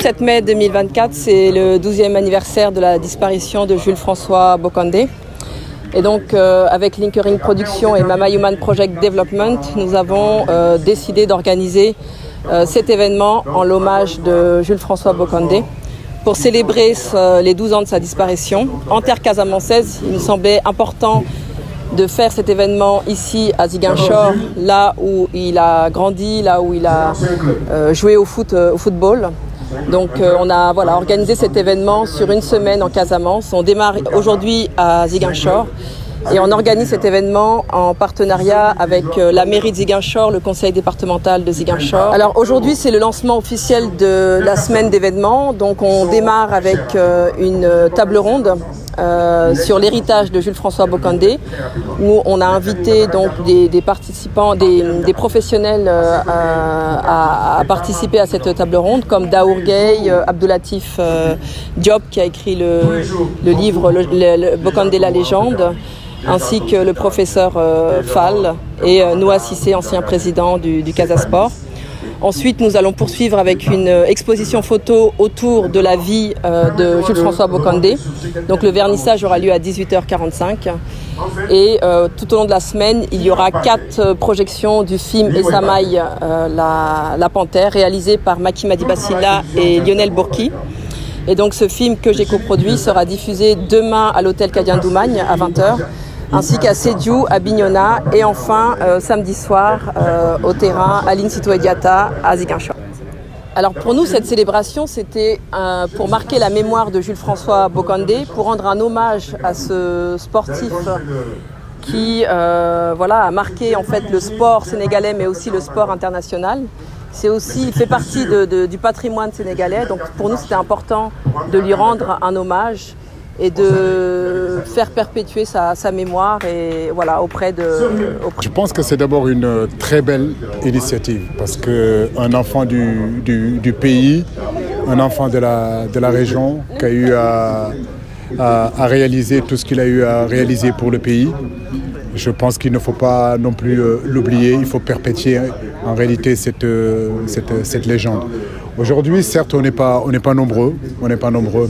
7 mai 2024, c'est le 12e anniversaire de la disparition de Jules François Bokandé. Et donc, avec Linkering Production et Mama Human Project Development, nous avons décidé d'organiser cet événement en l'hommage de Jules François Bokandé pour célébrer les 12 ans de sa disparition. En terre casamançaise, il nous semblait important de faire cet événement ici à Ziguinchor, là où il a grandi, là où il a joué au football. Donc on a organisé cet événement sur une semaine en Casamance. On démarre aujourd'hui à Ziguinchor et on organise cet événement en partenariat avec la mairie de Ziguinchor, le conseil départemental de Ziguinchor. Alors aujourd'hui c'est le lancement officiel de la semaine d'événements. Donc on démarre avec une table ronde sur l'héritage de Jules François Bokandé, où on a invité donc des participants, des professionnels à participer à cette table ronde, comme Daour Gueye, Abdoulatif Diop qui a écrit le livre Bokandé la légende, ainsi que le professeur Fall et Noah Cissé, ancien président du Casasport. Ensuite, nous allons poursuivre avec une exposition photo autour de la vie de Jules François Bokandé. Donc le vernissage aura lieu à 18h45. Et tout au long de la semaine, il y aura 4 projections du film Essamaï, la Panthère, réalisé par Maki Madibasila et Lionel Bourki. Et donc ce film que j'ai coproduit sera diffusé demain à l'hôtel Kadian-Doumagne à 20h. Ainsi qu'à Sédiou, à Bignona, et enfin samedi soir au terrain Aline Sitoé-Diatta à Ziguinchor. Alors pour nous, cette célébration, c'était pour marquer la mémoire de Jules François Bokandé, pour rendre un hommage à ce sportif qui a marqué en fait le sport sénégalais, mais aussi le sport international. Il fait partie du patrimoine sénégalais, donc pour nous c'était important de lui rendre un hommage et de faire perpétuer sa mémoire et auprès de... Je pense que c'est d'abord une très belle initiative parce qu'un enfant du pays, un enfant de la région qui a eu à réaliser tout ce qu'il a eu à réaliser pour le pays, je pense qu'il ne faut pas non plus l'oublier, il faut perpétuer en réalité cette légende. Aujourd'hui, certes, on n'est pas nombreux, mais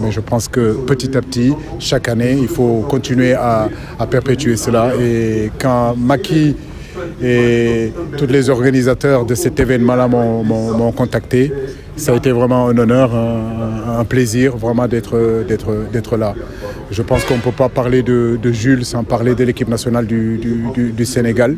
je pense que petit à petit, chaque année, il faut continuer à perpétuer cela. Et quand Maki et tous les organisateurs de cet événement-là m'ont contacté, ça a été vraiment un honneur, un plaisir vraiment d'être là. Je pense qu'on ne peut pas parler de Jules sans parler de l'équipe nationale du Sénégal.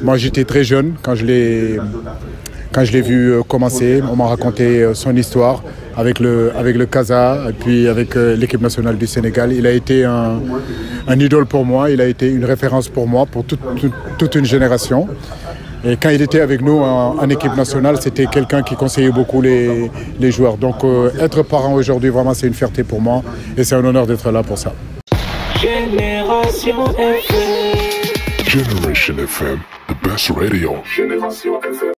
Moi, j'étais très jeune quand je l'ai vu commencer. On m'a raconté son histoire avec le Casa et puis avec l'équipe nationale du Sénégal. Il a été un idole pour moi, il a été une référence pour moi, pour toute une génération. Et quand il était avec nous en équipe nationale, c'était quelqu'un qui conseillait beaucoup les joueurs. Donc être parent aujourd'hui, vraiment, c'est une fierté pour moi et c'est un honneur d'être là pour ça. Génération FM. Generation FM, the best radio. Génération FM.